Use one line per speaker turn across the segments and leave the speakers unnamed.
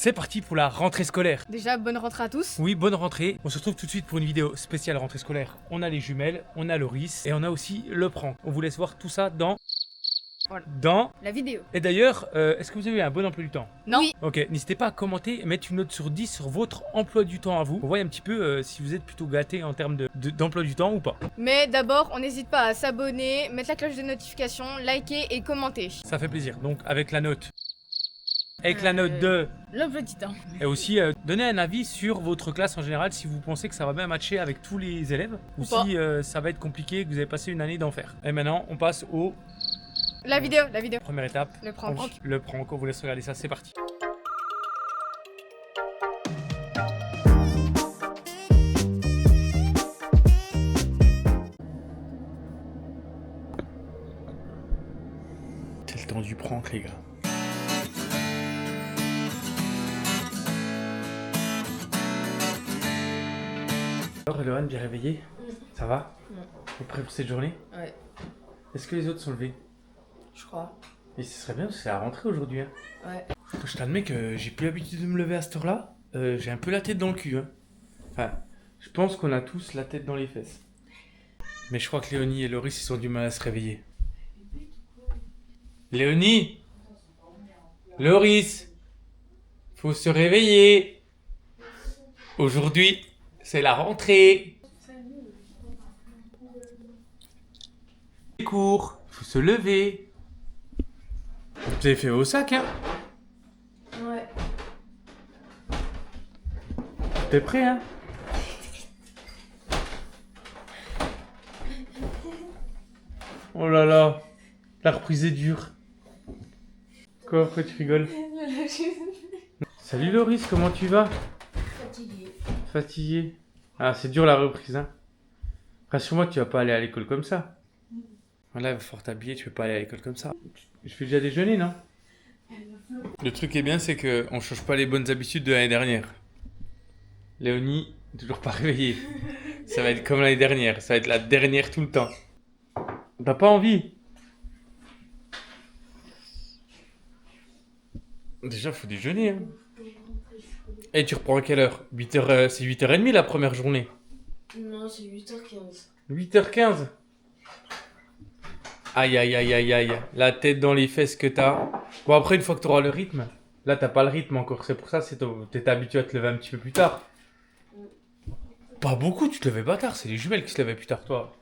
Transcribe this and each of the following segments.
C'est parti pour la rentrée scolaire.
Déjà, bonne rentrée à tous.
Oui, bonne rentrée. On se retrouve tout de suite pour une vidéo spéciale rentrée scolaire. On a les jumelles, on a Loris et on a aussi le prank. On vous laisse voir tout ça dans...
Voilà.
Dans...
La vidéo.
Et d'ailleurs, est-ce que vous avez un bon emploi du temps?
Non. Oui.
Ok, n'hésitez pas à commenter et mettre une note sur 10 sur votre emploi du temps à vous. On voit un petit peu si vous êtes plutôt gâté en termes d'emploi du temps ou pas.
Mais d'abord, on n'hésite pas à s'abonner, mettre la cloche de notification, liker et commenter.
Ça fait plaisir. Donc avec la note. Avec la note de...
L'emploi du temps.
Et aussi donner un avis sur votre classe en général si vous pensez que ça va bien matcher avec tous les élèves ou si ça va être compliqué, que vous avez passé une année d'enfer. Et maintenant, on passe au...
La vidéo.
Première étape.
Le prank.
Le prank, on vous laisse regarder ça, c'est parti. C'est le temps du prank, les gars. Alors, Eloane, bien réveillée? Ça va? Vous êtes prêt pour cette journée?
Ouais,
Est-ce que les autres sont levés?
je crois.
Et ce serait bien parce que c'est la rentrée aujourd'hui. Hein.
Ouais.
Je t'admets que j'ai plus l'habitude de me lever à cette heure-là. J'ai un peu la tête dans le cul. Hein. Enfin, je pense qu'on a tous la tête dans les fesses. Mais je crois que Léonie et Loris, ils ont du mal à se réveiller. Léonie! Loris! Faut se réveiller! Aujourd'hui, c'est la rentrée! Les cours, faut se lever! Vous avez fait vos sacs, hein?
Ouais.
T'es prêt, hein? Oh là là, la reprise est dure. Quoi, pourquoi tu rigoles? Salut Loris, comment tu vas?
Fatigué.
Fatigué. Ah, c'est dur la reprise, hein? Rassure-moi, tu vas pas aller à l'école comme ça. Voilà, il va falloir t'habiller, tu peux pas aller à l'école comme ça. Je fais déjà déjeuner, non? Le truc est bien, c'est qu'on change pas les bonnes habitudes de l'année dernière. Léonie, toujours pas réveillée. Ça va être comme l'année dernière, ça va être la dernière tout le temps. T'as pas envie? Déjà, faut déjeuner, hein. Et tu reprends à quelle heure? 8h, c'est 8h30 la première journée.
Non, c'est 8h15.
8h15. Aïe, aïe, aïe, aïe, aïe. La tête dans les fesses que t'as. Bon, après, une fois que t'auras le rythme, là, t'as pas le rythme encore. C'est pour ça, t'es habitué à te lever un petit peu plus tard. Pas beaucoup, tu te levais pas tard. C'est les jumelles qui se levaient plus tard, toi.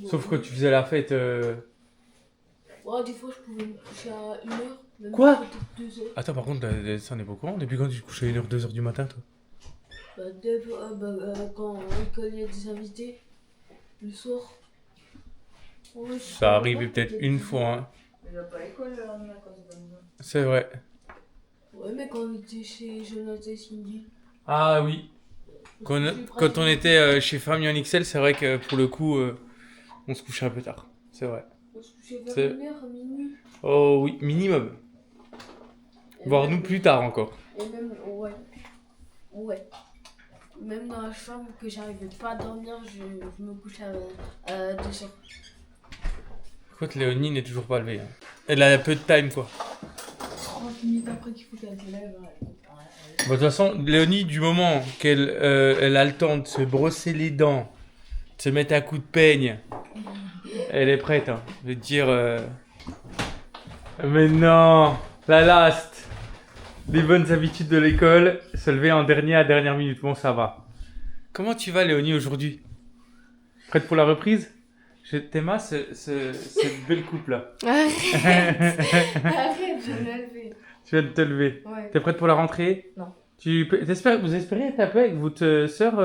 Sauf que tu faisais la fête.
Ouais, des fois, je pouvais me coucher à 1h. Même
Quoi?
peut-être 2h.
Attends, par contre, ça n'est pas au courant. Depuis quand tu te couches à 1h, 2h du matin, toi?
Quand il y a des invités, le soir. Ouais,
Ça arrivait peut-être une fois, hein.
Il va pas à l'école, on a quand c'est comme ça.
C'est vrai.
Ouais, mais quand on était chez Jonathan et Cindy.
Ah oui. Quand on était chez Famille en XL, c'est vrai que pour le coup, on se couchait un peu tard. C'est vrai.
On se couchait vers
C'est-
1h, minuit.
Oh oui, minimum.
Et
Voire
même-
nous plus tard encore.
Et même, ouais. Ouais. Même dans la chambre que j'arrivais pas à dormir, je me couchais à 2h.
Écoute, Léonie n'est toujours pas levée. Hein. Elle a un peu de time, quoi.
30 minutes après qu'il faut qu'elle se lève.
Bon, de toute façon, Léonie, du moment qu'elle elle a le temps de se brosser les dents, de se mettre un coup de peigne, elle est prête. Hein. Je veux te dire... Mais non, la last. Les bonnes habitudes de l'école, se lever en dernier à dernière minute. Bon, ça va. Comment tu vas, Léonie, aujourd'hui? Prête pour la reprise? T'aimes cette belle coupe-là.
Arrête, je vais me lever.
Tu viens de te lever.
Ouais.
T'es prête pour la rentrée?
Non.
Vous espérez être un peu avec votre sœur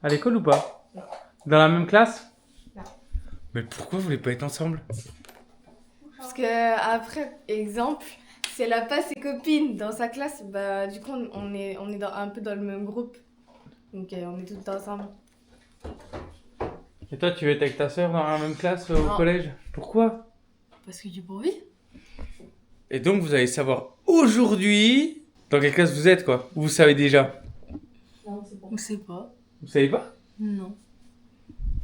à l'école ou pas?
Non.
Dans la même classe?
Non.
Mais pourquoi vous voulez pas être ensemble?
Parce que après, exemple, si elle a pas ses copines dans sa classe, bah du coup on est un peu dans le même groupe. Donc on est toutes ensemble.
Et toi, tu veux être avec ta sœur dans la même classe au
Non.
collège? Pourquoi?
Parce que j'ai pas envie.
Et donc, vous allez savoir aujourd'hui dans quelle classe vous êtes, quoi. Ou vous savez déjà?
Non, c'est bon. On sait pas.
Vous savez pas?
Non.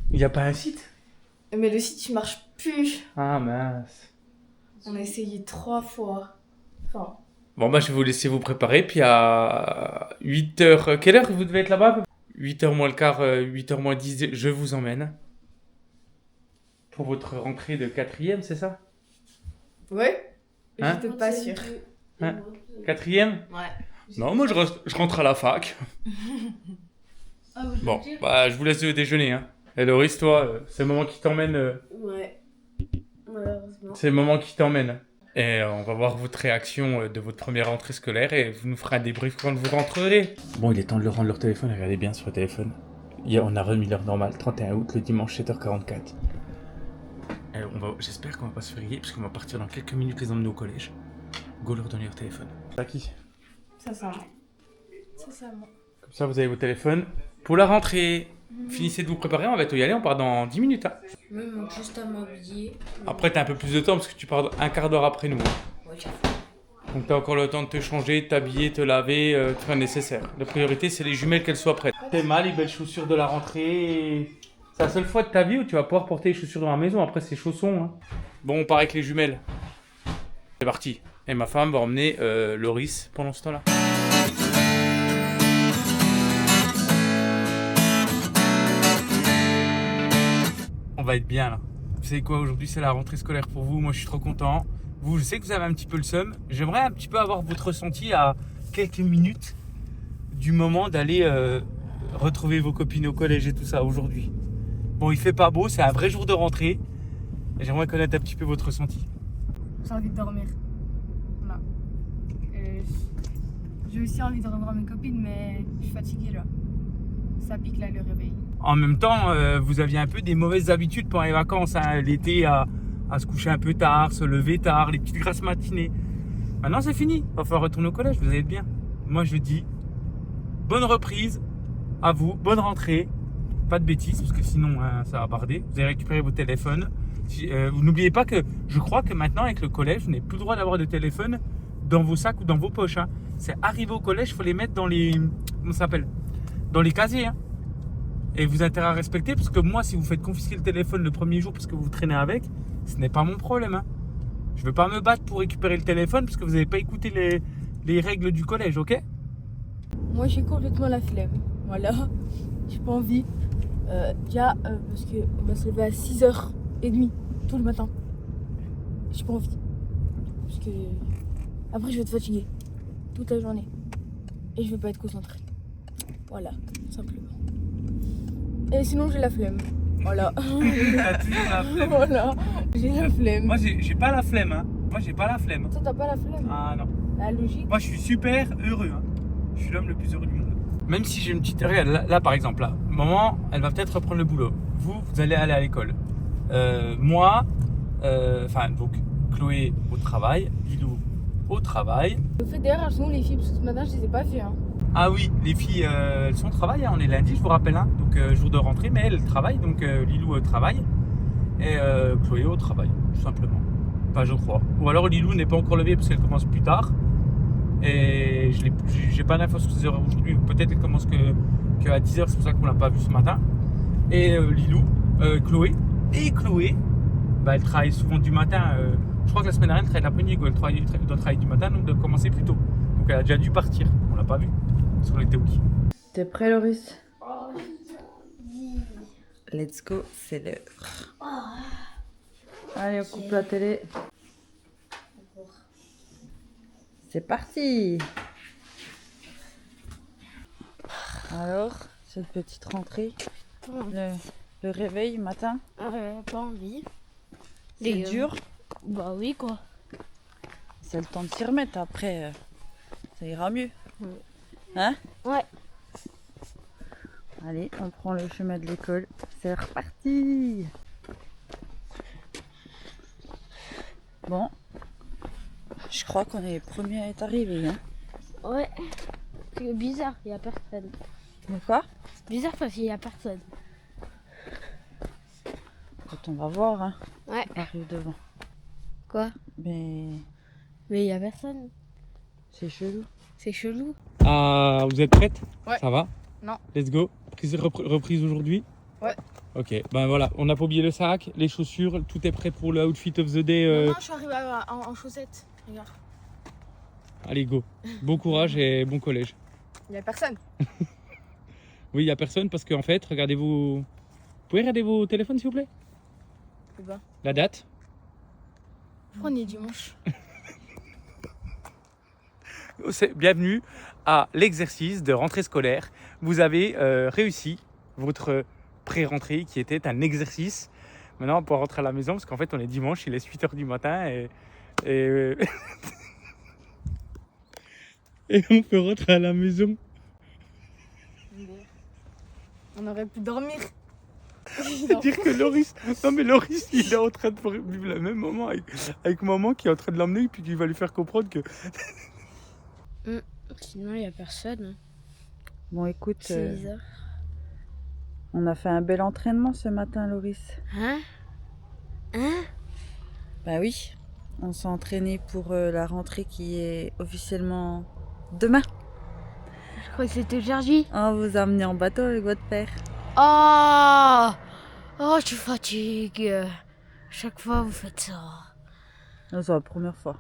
Il n'y a pas un site?
Mais le site il marche plus.
Ah mince.
On a essayé 3 fois. Enfin,
Bon, bah, je vais vous laisser vous préparer. Puis à 8h... Quelle heure vous devez être là-bas? 8h moins le quart, 8h moins 10, je vous emmène. Pour votre rentrée de 4e, c'est ça?
Ouais.
Hein?
J'étais pas sûre.
Hein? 4e?
Ouais.
Non, moi je rentre à la fac.
Ah, vous
Bon,
voulez dire?
bah je vous laisse déjeuner. Hein. Et Loris, toi, c'est le moment qui t'emmène.
Ouais. Malheureusement.
C'est le moment qui t'emmène. Et on va voir votre réaction de votre première rentrée scolaire et vous nous ferez un débrief quand vous rentrerez. Bon, il est temps de leur rendre leur téléphone. Regardez bien sur le téléphone. On a remis l'heure normale, 31 août, le dimanche, 7h44. J'espère qu'on va pas se faire griller parce qu'on va partir dans quelques minutes les emmener au collège. Go leur donner leur téléphone. C'est à qui?
Ça sent bon. Ça sent bon.
Comme ça, vous avez vos téléphones. Pour la rentrée, finissez de vous préparer, on va bientôt y aller, on part dans 10 minutes. Hein.
Moi, il manque juste à m'habiller.
Après, t'as un peu plus de temps parce que tu pars un quart d'heure après nous.
Ouais, j'avoue.
Donc t'as encore le temps de te changer, de t'habiller, te laver, de faire le nécessaire. La priorité, c'est les jumelles qu'elles soient prêtes. T'es mal, les belles chaussures de la rentrée. C'est la seule fois de ta vie où tu vas pouvoir porter les chaussures dans la maison. Après, c'est chaussons. Hein. Bon, on part avec les jumelles. C'est parti. Et ma femme va emmener Loris pendant ce temps-là. On va être bien là. Vous savez quoi, aujourd'hui c'est la rentrée scolaire pour vous. Moi je suis trop content. Vous, je sais que vous avez un petit peu le seum. J'aimerais un petit peu avoir votre ressenti à quelques minutes du moment d'aller retrouver vos copines au collège et tout ça aujourd'hui. Bon, il fait pas beau, c'est un vrai jour de rentrée. J'aimerais connaître un petit peu votre ressenti.
J'ai envie de dormir. Voilà. J'ai aussi envie de revoir mes copines, mais je suis fatiguée là. Ça pique là le réveil.
En même temps, vous aviez un peu des mauvaises habitudes pendant les vacances. Hein. L'été, à se coucher un peu tard, se lever tard, les petites grasses matinées. Maintenant, c'est fini. Il va falloir retourner au collège, vous allez être bien. Moi, je dis, bonne reprise à vous, bonne rentrée. Pas de bêtises, parce que sinon, hein, ça va barder. Vous allez récupérer vos téléphones. Vous n'oubliez pas que, je crois que maintenant, avec le collège, vous n'avez plus le droit d'avoir de téléphone dans vos sacs ou dans vos poches. Hein. C'est arrivé au collège, il faut les mettre dans les... Comment ça s'appelle? Dans les casiers. Hein. Et vous avez intérêt à respecter, parce que moi, si vous faites confisquer le téléphone le premier jour parce que vous traînez avec, ce n'est pas mon problème. Hein. Je ne vais pas me battre pour récupérer le téléphone parce que vous n'avez pas écouté les règles du collège, ok?
Moi j'ai complètement la flemme. Voilà. J'ai pas envie. Déjà, parce qu'on va se lever à 6h30 tout le matin. J'ai pas envie. Parce que après je vais être fatiguée toute la journée. Et je vais pas être concentrée. Voilà, simplement. Et sinon j'ai la flemme. Voilà.
T'as toujours la flemme.
Voilà, j'ai la flemme.
Moi, j'ai pas la flemme. Hein. Moi, j'ai pas la flemme.
Toi t'as pas la flemme?
Ah non.
La logique.
Moi, je suis super heureux. Hein. Je suis l'homme le plus heureux du monde. Même si j'ai une petite... Regarde, là, par exemple, là. Maman, elle va peut-être reprendre le boulot. Vous allez aller à l'école. Moi, donc, Chloé au travail, Lilou au travail.
Au fait d'ailleurs, elles sont où les filles? Parce que ce matin je les ai pas vues. Hein.
Ah oui, les filles, elles sont au travail. Hein. On est lundi, je vous rappelle. Hein. Donc, jour de rentrée, mais elles travaillent. Donc, Lilou au travail. Et Chloé au travail, tout simplement. Enfin, je crois. Ou alors Lilou n'est pas encore levée parce qu'elle commence plus tard. Et j'ai pas d'infos sur ses heures aujourd'hui. Peut-être qu'elle commence qu'à 10h, c'est pour ça qu'on l'a pas vu ce matin. Et Chloé, bah, elle travaille souvent du matin. Je crois que la semaine dernière, elle travaille l'après-midi. Elle doit travailler du matin, donc elle doit commencer plus tôt. Donc elle a déjà dû partir. On l'a pas vu parce qu'on était au quai.
T'es prêt, Loris? Let's go, c'est l'heure. Allez, on coupe la télé. C'est parti. Alors, cette petite rentrée, le réveil matin,
Pas envie.
c'est dur.
Bah oui, quoi.
C'est le temps de s'y remettre. Après, ça ira mieux. Hein?
Ouais.
Allez, on prend le chemin de l'école. C'est reparti. Bon, je crois qu'on est les premiers à être arrivés. Hein.
Ouais. C'est bizarre, il y a personne.
Mais quoi?
Bizarre parce qu'il y a personne.
Quand on va voir, hein.
Ouais.
On arrive devant.
Quoi?
Mais
Mais il y a personne.
c'est chelou.
C'est chelou.
Ah, vous êtes prêtes?
Ouais.
Ça va?
Non.
Let's go. Reprise aujourd'hui?
Ouais.
Ok, ben voilà, on n'a pas oublié le sac, les chaussures, tout est prêt pour le outfit of the day.
Non, je suis arrivée en chaussettes. Regarde.
Allez, go. Bon courage et bon collège.
Il y a personne.
Oui, il n'y a personne parce qu'en fait, regardez-vous. Vous pouvez regarder vos téléphones, s'il vous plaît?
Eh ben,
La date?
on est dimanche.
Bienvenue à l'exercice de rentrée scolaire. Vous avez réussi votre pré-rentrée qui était un exercice. Maintenant, on peut rentrer à la maison parce qu'en fait, on est dimanche, il est 8h du matin et et on peut rentrer à la maison.
On aurait pu dormir.
C'est-à-dire que Loris, non mais Loris, il est en train de vivre le même moment avec maman qui est en train de l'emmener et puis qui va lui faire comprendre que...
Sinon, il n'y a personne.
Bon, écoute,
C'est bizarre.
on a fait un bel entraînement ce matin, Loris.
Hein?
Bah oui, on s'est entraîné pour la rentrée qui est officiellement demain.
Je crois que c'était aujourd'hui.
On vous a emmené en bateau avec votre père.
Oh, je fatigue. Chaque fois, vous faites ça.
Non, c'est la première fois.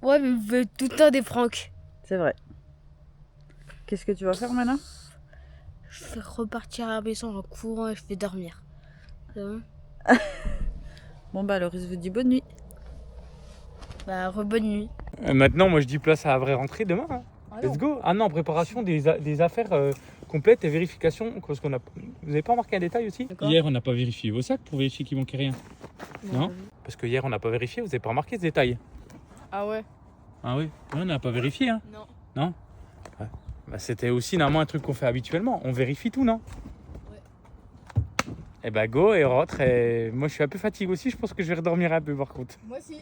Ouais, mais vous faites tout le temps des pranks.
C'est vrai. Qu'est-ce que tu vas faire maintenant?
Je vais repartir à la maison en courant et je vais dormir. C'est bon?
Bon bah Loris vous dit bonne nuit.
Bah, bonne nuit.
Maintenant, moi je dis place à la vraie rentrée demain. Hein. Let's go. Ah non, préparation des affaires complètes et vérification. Parce qu'on a... Vous n'avez pas remarqué un détail aussi? Hier, on n'a pas vérifié vos sacs pour vérifier qu'il manquait rien. Non? Parce que hier, on n'a pas vérifié, vous n'avez pas remarqué ce détail?
Ah ouais?
Ah oui? On n'a pas vérifié, hein?
Non.
Non? Ouais. Bah, c'était aussi normalement un truc qu'on fait habituellement. On vérifie tout, non?
Ouais.
Et bah go et rentre. Et moi, je suis un peu fatigué aussi. Je pense que je vais redormir un peu par contre.
Moi aussi.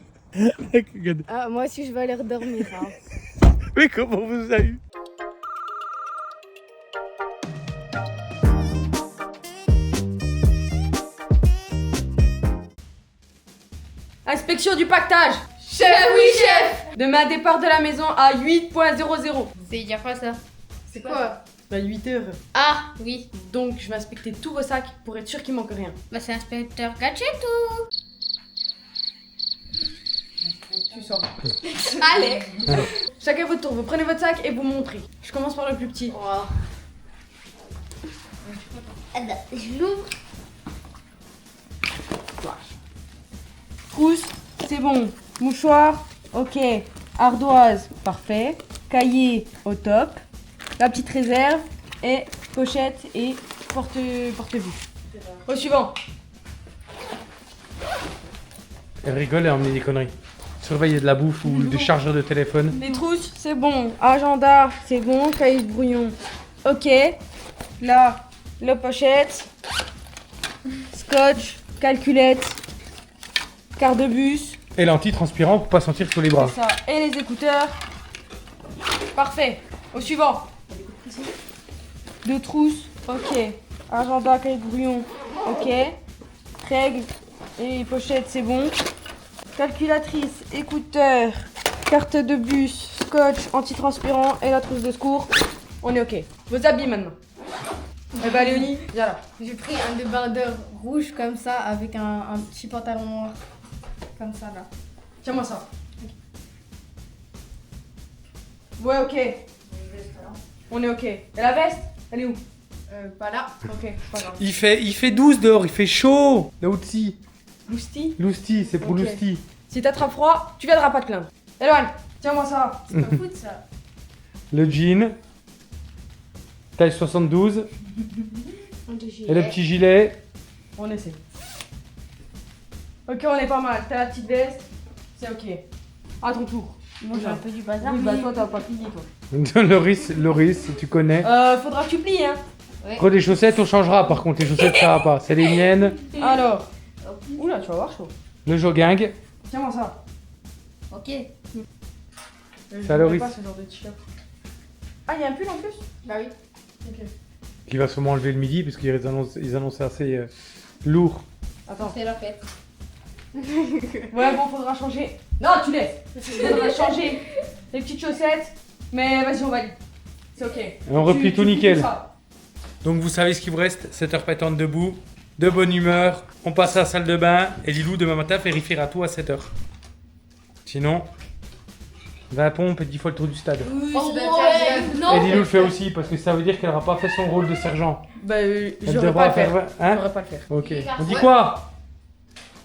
Regarde.
Ah, moi aussi, je vais aller redormir. Hein.
Mais comment vous avez eu?
Inspection du pactage.
Chef, oui, chef!
Demain, départ de la maison à 8.00.
C'est dire quoi ça?
C'est quoi?
Bah 8 heures.
Ah, oui.
Donc je vais inspecter tous vos sacs pour être sûr qu'il manque rien.
Bah, c'est inspecteur Gadget.
Tu sors.
Allez!
Chacun votre tour, vous prenez votre sac et vous montrez. Je commence par le plus petit.
Je l'ouvre.
Trousse, c'est bon. Mouchoir, ok. Ardoise, parfait. Cahier, au top. La petite réserve et pochette et porte-vue. Au suivant.
Elle rigole et emmener des conneries. Surveiller de la bouffe ou des chargeurs de téléphone.
Les trousses, c'est bon. Agenda, c'est bon. Cahier de brouillon, ok. Là, la pochette. Scotch, calculette. Carte de bus.
Et l'anti-transpirant pour pas sentir sur les bras.
C'est ça. Et les écouteurs. Parfait. Au suivant. Deux trousses. Ok. Agenda, cahier de brouillon. Ok. Règles et pochette, c'est bon. Calculatrice, écouteurs, carte de bus, scotch, anti-transpirant et la trousse de secours. On est ok. Vos habits maintenant. Eh ben Léonie, viens là.
J'ai pris un débardeur rouge comme ça avec un petit pantalon noir. Comme ça là.
Tiens-moi ça. Ouais, ok. On est ok. Et la veste, elle est où?
Pas là.
Ok, c'est pas grave.
Il fait 12 dehors, il fait chaud. L'ousti.
Lousti.
Lousti, c'est pour
Ok.
Lousti.
Si t'attrapes froid, tu viendras pas te plaindre. Eloane, tiens-moi ça.
C'est pas foot ça.
Le jean. Taille 72. Et le petit gilet.
On essaie. Ok, on est pas mal. T'as la petite veste. C'est ok. À ton tour.
Moi, j'ai un peu du bazar.
Oui, bah toi, t'as pas plié, toi.
Loris, tu connais.
Faudra que tu plies, hein.
Après les chaussettes, on changera. Par contre, les chaussettes, ça va pas. C'est les miennes.
Alors. Oula, tu vas avoir chaud.
Le jogging.
Tiens-moi ça.
Ok.
Ça, Loris.
Pas ce genre de t-shirt. Ah, il y a un pull en plus?
Bah oui.
Ok.
Qui va sûrement enlever le midi parce qu'ils annonçaient assez lourd.
Attends.
C'est la fête.
Ouais, bon, faudra changer. Non, tu laisses. Faudra changer les petites chaussettes. Mais vas-y, on valide. C'est ok.
Et on replie
Tu
tout
plies
nickel.
ça.
Donc vous savez ce qu'il vous reste. 7 heures pétantes debout. De bonne humeur. On passe à la salle de bain. Et Lilou, demain matin, vérifiera tout à 7 heures. Sinon, 20 pompes et 10 fois le tour du stade.
Oui,
Oh,
c'est
ouais.
Et
Non.
Lilou le fait aussi parce que ça veut dire qu'elle n'aura pas fait son rôle de sergent.
Bah,
Elle
j'aurais
devra
pas le faire.
Hein?
J'aurais pas le faire.
Ok. On dit
Ouais.
quoi?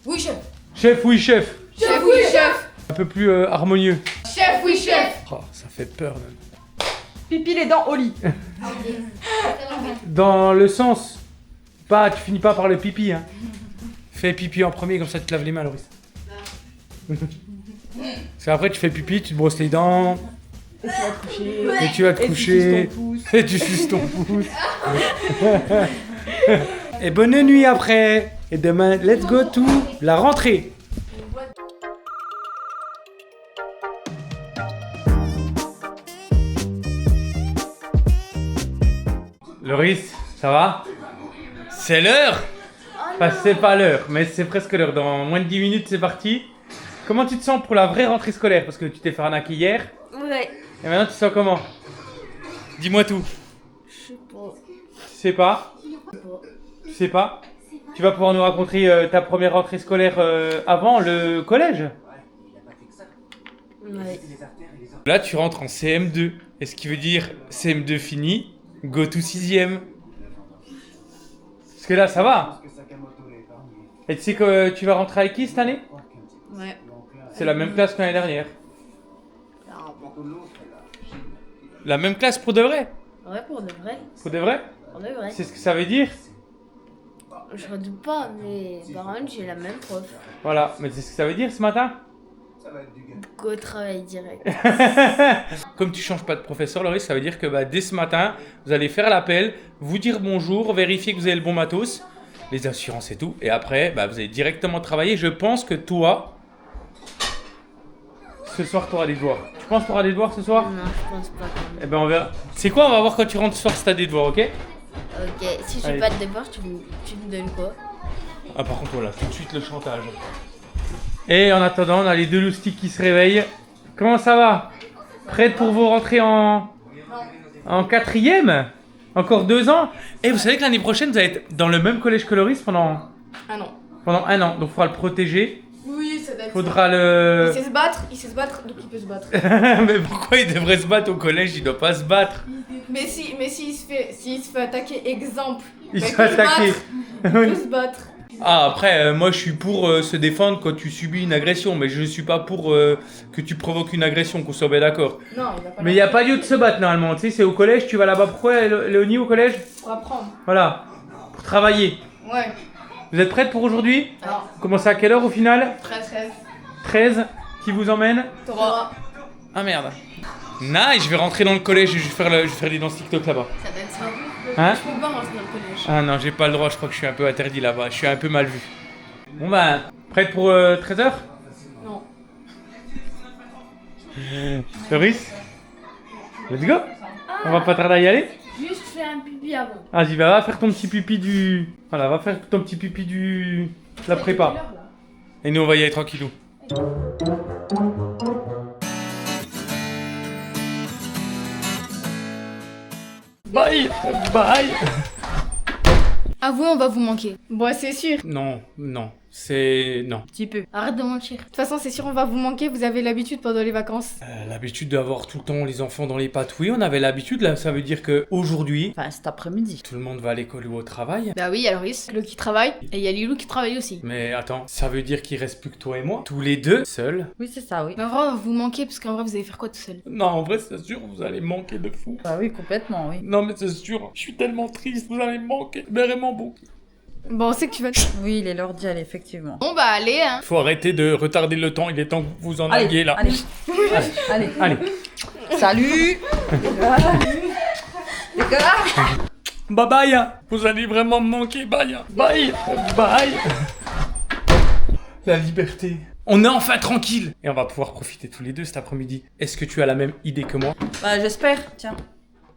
Oui, chef.
Chef, oui, chef.
Chef, oui, chef.
Un peu plus harmonieux.
Chef, oui, chef.
Oh, ça fait peur même.
Pipi les dents au lit.
Dans le sens, pas, tu finis pas par le pipi, hein. Fais pipi en premier, comme ça tu te laves les mains, Loris. Parce qu'après tu fais pipi, tu te brosses les dents,
Et tu vas te coucher.
et tu vas te
Et tu suces
coucher,
ton pouce.
et tu suces ton pouce. Et bonne nuit après. Et demain, let's go to la rentrée. Loris, ça va? C'est l'heure? Enfin, c'est pas l'heure, mais c'est presque l'heure. Dans moins de 10 minutes, c'est parti. Comment tu te sens pour la vraie rentrée scolaire? Parce que tu t'es fait arnaquer hier.
Ouais.
Et maintenant, tu te sens comment? Dis-moi tout.
Je sais pas.
Tu sais pas? Tu sais pas? Tu vas pouvoir nous raconter ta première rentrée scolaire avant le collège?
Ouais.
Là, tu rentres en CM2. Et ce qui veut dire CM2 fini, go to 6ème. Parce que là, ça va. Et tu sais que tu vas rentrer avec qui cette année?
Ouais.
C'est la même classe que l'année dernière. La même classe pour de vrai?
Ouais, pour de vrai.
Pour de vrai?
Pour de vrai.
C'est ce que ça veut dire?
Je redoute pas, mais par contre, j'ai la même prof.
Voilà, mais c'est ce que ça veut dire ce matin?
Go travail direct.
Comme tu changes pas de professeur, Loris, ça veut dire que bah, dès ce matin, vous allez faire l'appel, vous dire bonjour, vérifier que vous avez le bon matos, les assurances et tout, et après, bah, vous allez directement travailler. Je pense que toi, ce soir, tu auras des devoirs. Tu penses que tu auras des devoirs ce soir?
Non, je pense pas quand même.
Eh ben on verra. C'est quoi? On va voir quand tu rentres ce soir si t'as des devoirs, ok?
Ok, si j'ai
Allez.
pas de devoir, tu me donnes quoi?
Ah par contre voilà, tout de suite le chantage. Et en attendant, on a les deux loustiques qui se réveillent. Comment ça va? Prête pour vous rentrer en 4ème? Encore 2 ans? Et vous savez que l'année prochaine, vous allez être dans le même collège que Loris pendant
Ah non.
1 an. Donc il faudra le protéger.
Oui, ça doit être.
Faudra
Il
le...
sait se battre, donc il peut se battre.
Mais pourquoi il devrait se battre au collège? Il doit pas se battre.
Mais s'il se fait attaquer, exemple.
Il
bah,
se fait attaquer.
Il peut se battre.
Ah après, moi je suis pour se défendre quand tu subis une agression, mais je suis pas pour que tu provoques une agression, qu'on soit bien d'accord.
Non, il va pas.
Mais il n'y a pas lieu de se battre normalement, tu sais, c'est au collège, tu vas là-bas, pourquoi Léonie au collège?
Pour apprendre.
Voilà, pour travailler.
Ouais.
Vous êtes prête pour aujourd'hui?
Alors,
Commencez à quelle heure au final?
13.
13, qui vous emmène?
T'auras.
Ah merde. Nice, je vais rentrer dans le collège et je vais faire des danses TikTok là-bas.
Ça doit être ça.
Hein?
Je peux pas rentrer dans le collège.
Ah non, j'ai pas le droit, je crois que je suis un peu interdit là-bas, je suis un peu mal vu. Bon bah, prête pour 13h?
Non.
Loris? Let's go? On va pas tarder à y aller?
Juste faire un pipi avant.
Vas-y, va faire ton petit pipi du... Voilà, va faire ton petit pipi du... de la prépa. Et nous, on va y aller tranquillou. Bye! Bye!
Avouez, on va vous manquer. Bon, c'est sûr.
Non, non, c'est... non.
Petit peu. De
Arrête de mentir.
toute façon, c'est sûr, on va vous manquer. Vous avez l'habitude pendant les vacances.
L'habitude d'avoir tout le temps les enfants dans les pattes, oui, on avait l'habitude, là, ça veut dire que aujourd'hui,
Enfin, cet après-midi.
tout le monde va à l'école ou au travail.
Bah oui, il y a Loris, le qui travaille, et il y a Lilou qui travaille aussi.
Mais attends, ça veut dire qu'il reste plus que toi et moi, tous les deux, seuls.
Oui, c'est ça, oui.
Mais en vrai, on va vous manquer parce qu'en vrai, vous allez faire quoi tout seul?
Non, en vrai, c'est sûr, vous allez manquer de fou.
Bah oui, complètement, oui.
Non, mais c'est sûr, je suis tellement triste, vous allez me manquer, vraiment beaucoup.
Bon, on sait que tu vas.
Oui, il est l'heure d'y aller, effectivement.
Bon, bah allez, hein.
Faut arrêter de retarder le temps, il est temps que vous en
Allez,
alliez là.
allez, allez,
Allez.
Salut les gars.
Bye bye, vous allez vraiment me manquer, bye, bye, bye. La liberté. On est enfin tranquille. Et on va pouvoir profiter tous les deux cet après-midi. Est-ce que tu as la même idée que moi?
Bah, j'espère. Tiens,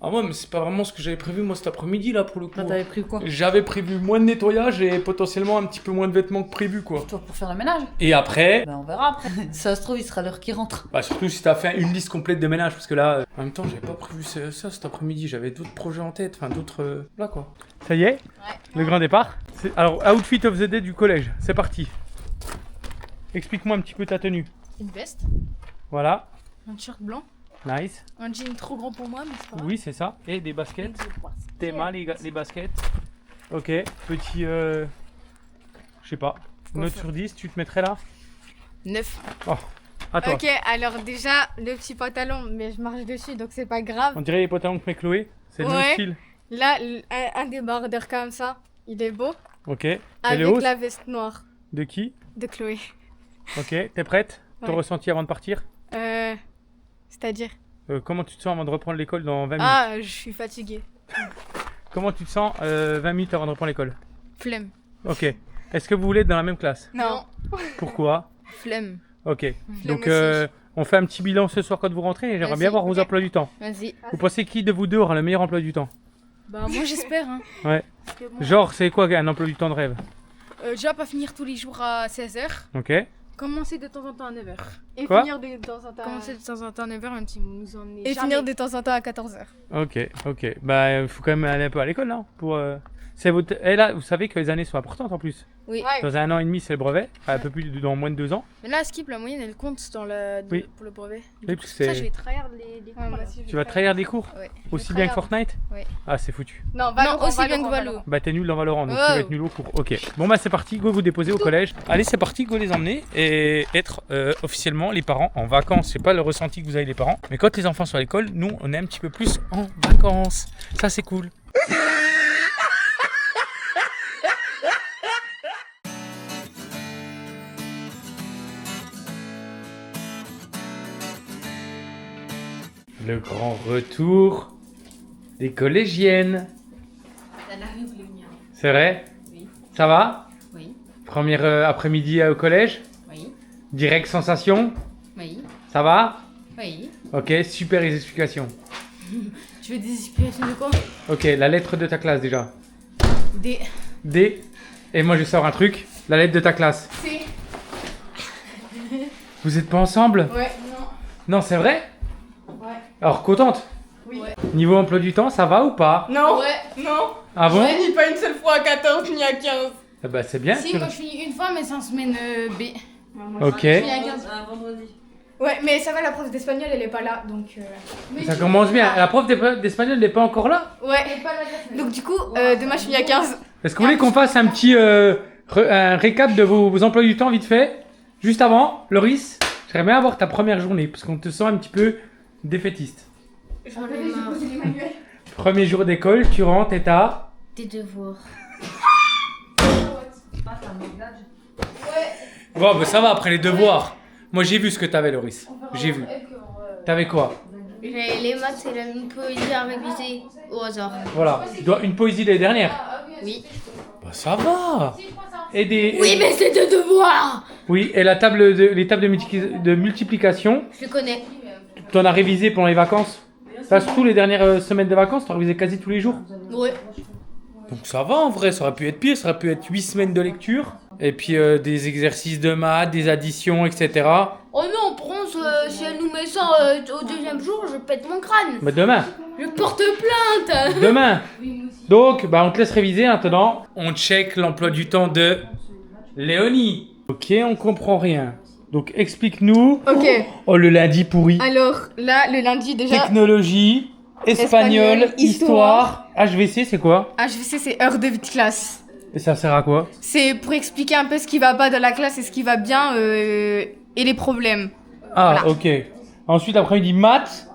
Ah ouais, mais c'est pas vraiment ce que j'avais prévu moi cet après-midi là pour le coup.
toi, t'avais pris quoi?
J'avais prévu moins de nettoyage et potentiellement un petit peu moins de vêtements que prévu quoi.
Toi, pour faire le ménage?
Et après,
Bah, on verra après. Si ça se trouve, il sera l'heure qui rentre.
bah surtout si t'as fait une liste complète de ménage parce que là, en même temps j'avais pas prévu ça cet après-midi, j'avais d'autres projets en tête, enfin d'autres... là quoi. Ça y est? Le grand départ. Alors, outfit of the day du collège, c'est parti. Explique-moi un petit peu ta tenue.
Une veste.
Voilà.
Un t-shirt blanc.
Nice.
Un jean trop grand pour moi, mais c'est pas grave.
Oui, c'est ça. Et des baskets. T'es mal les baskets. Ok, petit. Je sais pas. Note sur 10, tu te mettrais là
9.
À toi.
Ok, alors déjà, le petit pantalon, mais je marche dessus, donc c'est pas grave.
On dirait les pantalons que met Chloé. C'est le même
Ouais.
style.
Là, un débardeur comme ça, il est beau.
Ok. Et les
Avec
hausses
la veste noire
de qui?
de Chloé.
Ok. T'es prête? Ton
Ouais.
ressenti avant de partir?
C'est-à-dire
Comment tu te sens avant de reprendre l'école dans 20 minutes?
Ah, je suis fatiguée.
Comment tu te sens 20 minutes avant de reprendre l'école?
Flemme.
Ok. Est-ce que vous voulez être dans la même classe?
Non.
Pourquoi?
Flemme.
Ok. Donc,
aussi.
on fait un petit bilan ce soir quand vous rentrez et j'aimerais
Vas-y.
bien voir vos emplois du temps.
Vas-y.
Vous pensez qui de vous deux aura le meilleur emploi du temps?
Bah, moi j'espère. Hein.
Ouais.
Parce que bon,
Genre, c'est quoi un emploi du temps de rêve?
déjà, pas finir tous les jours à 16h.
Ok.
Commencer de temps en temps à 9h.
Et
Quoi
finir de temps en temps.
Commencer de temps en temps à 9h, même si vous nous en
Et finir de temps en temps à 14h.
Ok. Bah, il faut quand même aller un peu à l'école, non? Pour. C'est votre. Et là, vous savez que les années sont importantes en plus.
Oui.
Ouais.
Dans 1 an et demi, c'est le brevet. Enfin, un peu plus dans moins de 2 ans.
Mais là, Skip, la moyenne, elle compte dans
Oui.
pour le brevet.
Oui, parce que
Ça,
c'est.
je vais tryhard les cours. là.
Tu vas trahir des cours?
Ouais.
Aussi
Je
bien que
tryhard.
Fortnite?
Ouais.
Ah, c'est foutu.
Non,
Non, aussi bien que Valo.
Bah, t'es nul dans Valorant, donc tu
Oh.
vas être nul au cours. Ok. Bon, bah, c'est parti. Go vous déposer au collège. Allez, c'est parti. Go les emmener et être officiellement les parents en vacances. C'est pas le ressenti que vous avez les parents. Mais quand les enfants sont à l'école, nous, on est un petit peu plus en vacances. Ça, c'est cool. Le grand retour des collégiennes. C'est vrai?
Oui.
Ça va?
Oui,
Première après-midi au collège?
oui,
Direct sensation?
oui,
Ça va?
oui.
Ok, super les explications.
Tu veux des explications de quoi?
Ok, la lettre de ta classe déjà.
Des...
D. Et moi je sors un truc. La lettre de ta classe.
C.
Vous êtes pas ensemble?
Ouais,
Non, c'est vrai?
Ouais.
Alors, contente?
Oui. Ouais.
Niveau emploi du temps, ça va ou pas?
Non,
Ouais.
non.
Ah bon?
Je finis pas une seule fois à 14 ni à 15.
Ah bah c'est bien.
Si,
tu-
moi je finis une fois, mais c'est en semaine B.
Ok.
Je finis à 15.
Un vendredi.
Ouais, mais ça va, la prof d'espagnol, elle est pas là, donc...
Ça commence bien. La prof d'espagnol n'est pas encore là?
Ouais. Donc du coup, demain je finis à 15.
Est-ce que vous voulez qu'on fasse un petit un récap de vos emplois du temps vite fait? Juste avant, Loris, j'aimerais bien avoir ta première journée, parce qu'on te sent un petit peu défaitiste.
J'en ai marre.
Premier jour d'école, tu rentres et t'as...
Des devoirs.
Bon, bah ça va après les devoirs. Moi j'ai vu ce que t'avais, Loris. J'ai vu. T'avais quoi?
J'ai les maths et la poésie à réviser au hasard.
Voilà. Tu dois une poésie l'année dernière.
Oui.
Bah ça va. Et des...
Oui, mais c'est des devoirs.
Oui, et la table les tables de multiplication,
Je connais.
t'en as révisé pendant les vacances? Ça, surtout les dernières semaines de vacances, t'en révisé quasi tous les jours.
Ouais.
Donc ça va en vrai, ça aurait pu être pire, ça aurait pu être 8 semaines de lecture. Et puis des exercices de maths, des additions, etc.
Oh non, Bronze, si elle nous met ça au deuxième jour, je pète mon crâne.
Bah demain,
Je porte plainte.
demain. Donc, bah on te laisse réviser maintenant. On check l'emploi du temps de Léonie. Ok, on comprend rien. Donc explique-nous.
Ok,
Oh le lundi pourri.
alors là, le lundi déjà...
Technologie, espagnol,
Espagnol,
histoire. HVC c'est quoi?
HVC, c'est heure de vie de classe.
Et ça sert à quoi?
C'est pour expliquer un peu ce qui va pas dans la classe et ce qui va bien et les problèmes.
Ah
Voilà.
ok. Ensuite après-midi maths,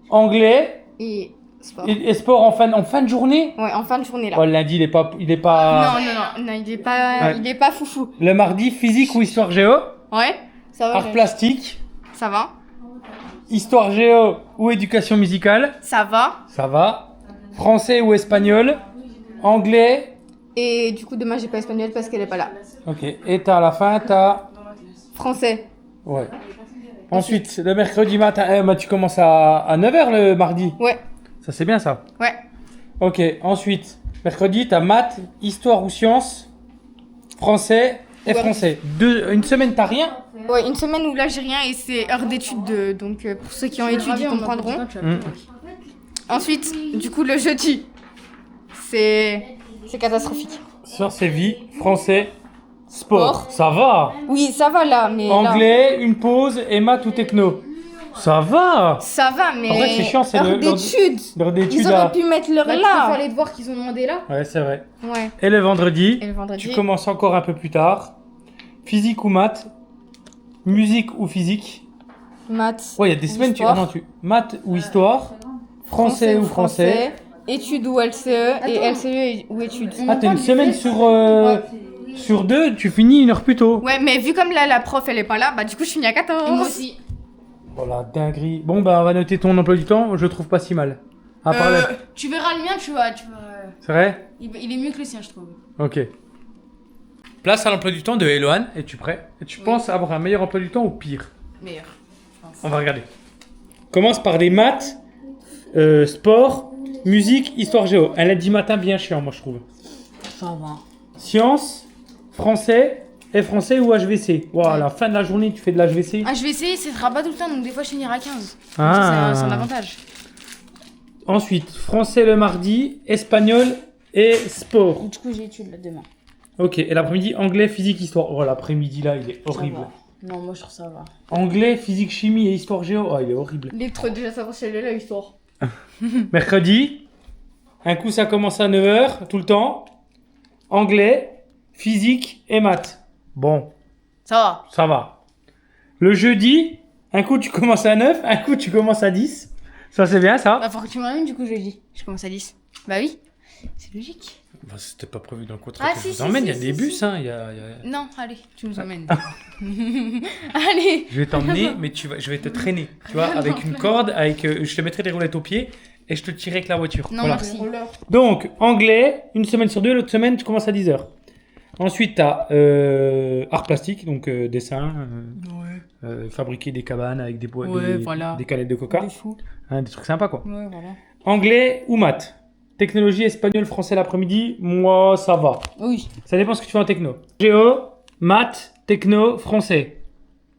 anglais
Et sport.
et sport en fin de journée.
Ouais, en fin de journée là.
Oh le lundi il est pas
Non, il est pas,
Ouais.
il est pas foufou.
Le mardi physique ou histoire géo,
Ouais, ça va.
art plastique,
Ça va.
histoire géo ou éducation musicale,
Ça va.
ça va. Français ou espagnol, anglais.
Et du coup, demain, j'ai pas espagnol parce qu'elle est pas là.
Ok. Et t'as à la fin t'as
Français.
ouais. Ensuite le mercredi matin, bah, tu commences à 9h le mardi.
Ouais.
Ça c'est bien ça.
Ouais.
Ok, ensuite, mercredi, t'as maths, histoire ou sciences, français et
Ouais.
français. Une semaine, t'as rien?
Ouais, une semaine où là, j'ai rien et c'est heure d'études. Donc, pour ceux qui ont étudié, ils comprendront. Ensuite, du coup, le jeudi, c'est catastrophique.
Sciences et vie, français, sport.
Sport.
Ça va.
Oui, ça va là, mais là...
Anglais, une pause et maths ou techno. Ça va.
Ça va, mais.
En vrai, c'est chiant, c'est
heure
l'heure
d'études.
L'heure d'études
Ils
là.
auraient pu mettre l'heure
Bah, tu peux faire
là.
les devoirs qu'ils ont demandé là.
Ouais, c'est vrai.
Ouais.
Et le vendredi,
Et le vendredi.
tu commences encore un peu plus tard. Physique ou maths. Musique ou physique.
Maths.
Ouais, il y a des
Ou
semaines, tu.
histoire.
Ah non, maths ou histoire. Français ou français.
Études ou LCE. Et LCE ou études.
Ah, t'as une semaine sur 2, tu finis une heure plus tôt.
Ouais, mais vu comme là, la prof, elle est pas là, bah du coup, je finis à 14.
Et moi aussi.
Oh la dinguerie. Bon, bah, on va noter ton emploi du temps. Je le trouve pas si mal. À part la-
Tu verras le mien, tu vois.
C'est vrai?
Il est mieux que le sien, je trouve.
Ok. Place à l'emploi du temps de Eloane. Es-tu prêt? Et tu penses avoir un meilleur emploi du temps ou pire?
Meilleur, je pense.
On va regarder. Commence par les maths, sport, musique, histoire géo. Un lundi matin bien chiant, moi je trouve.
Ça va.
Sciences, français, français ou HVC. Wow, à la fin de la journée, tu fais de l'HVC.
Ah, je vais essayer, ce sera pas tout le temps, donc des fois je finirai à 15. Donc
Ah.
ça, c'est un avantage.
Ensuite, français le mardi, espagnol et sport.
Du coup, j'ai études là demain.
Ok, et l'après-midi, anglais, physique, histoire. Oh, l'après-midi là, il est horrible.
Ça va. Non, moi je trouve ça va.
Anglais, physique, chimie et histoire géo. Oh, il est horrible.
Litre déjà savoir si elle est là, histoire.
Mercredi, un coup ça commence à 9h, tout le temps. Anglais, physique et maths. Bon,
Ça va.
ça va. Le jeudi, un coup tu commences à 9, un coup tu commences à 10. Ça c'est bien ça.
Bah, faut que tu m'emmènes du coup jeudi. Je commence à 10. Bah oui, c'est logique.
Bah, c'était pas prévu dans le contrat
Ah,
que
si,
je
si,
vous emmène,
si,
il y a
si,
des
si.
bus, hein.
Non, allez, tu nous emmènes. Allez.
Je vais t'emmener, mais je vais te traîner, tu vois, avec une corde, je te mettrai des roulettes aux pieds et je te tirerai avec la voiture.
Non,
Voilà.
merci.
Donc, anglais, une semaine sur 2, l'autre semaine tu commences à 10h. Ensuite, tu as art plastique, donc dessin, fabriquer des cabanes avec des bois,
Ouais, voilà.
des canettes de coca,
Des fous.
hein, des trucs sympas quoi.
Ouais, voilà.
Anglais ou maths. Technologie, espagnol, français l'après-midi, moi ça va.
Oui,
Ça dépend ce que tu fais en techno. Géo, maths, techno, français.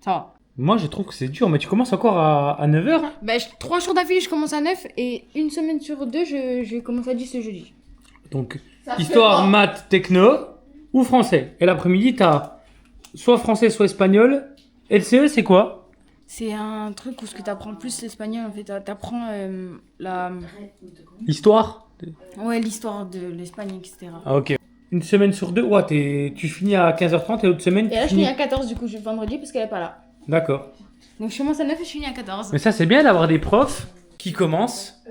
ça va.
Moi je trouve que c'est dur, mais tu commences encore à 9h.
Bah, 3 jours d'affilée, je commence à 9 et une semaine sur 2, je commence à 10 ce jeudi.
Donc, histoire, maths, techno ou français. Et l'après-midi, t'as soit français, soit espagnol. LCE, c'est quoi?
C'est un truc où ce que t'apprends plus l'espagnol en fait. T'apprends
Histoire?
ouais, l'histoire de l'Espagne, etc.
Ah, ok. Une semaine sur 2, ouais, tu finis à 15h30 et l'autre semaine,
Et
tu
là, je
finis...
finis à 14 du coup, je vendredi parce qu'elle est pas là.
D'accord.
Donc je commence à 9 et je finis à 14.
Mais ça, c'est bien d'avoir des profs qui commencent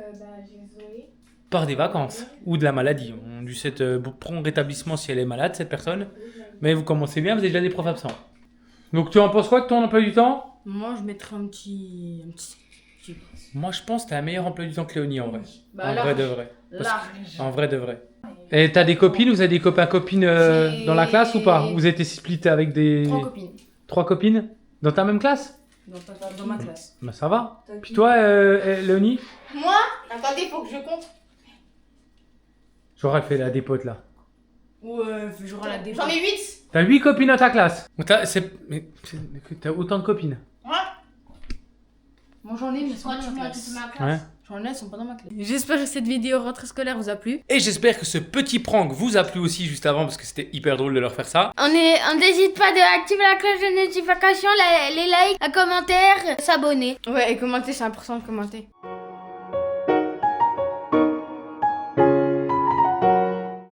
par des vacances ou de la maladie. On lui souhaite prompt rétablissement si elle est malade, cette personne. Mais vous commencez bien, vous avez déjà des profs absents. Donc tu en penses quoi de ton emploi du temps?
Moi, je mettrais un petit.
Moi, je pense que t'as un meilleur emploi du temps que Léonie en vrai.
Bah,
En
large.
vrai de vrai. Parce
Large.
En vrai de vrai. Et t'as des copines, vous avez des copains-copines
J'ai-
dans la classe ou pas? Vous êtes splittés avec des...
3 copines
3 copines? Dans ta même classe?
dans ma classe.
Bah ça va. Puis toi, Léonie?
Moi Attendez, faut que je compte.
J'aurais fait la dépote là.
Ouais, j'aurai la défense.
J'en ai 8.
T'as 8 copines dans ta classe. Donc t'as autant de copines.
Moi, j'en ai, mais elles sont pas dans ma classe.
Ouais.
J'en ai, elles sont pas dans ma classe. J'espère que cette vidéo rentrée scolaire vous a plu.
Et j'espère que ce petit prank vous a plu aussi juste avant parce que c'était hyper drôle de leur faire ça.
On n'hésite pas d'activer la cloche de notification, les likes, les commentaires, s'abonner.
Ouais, et commenter, c'est important de commenter.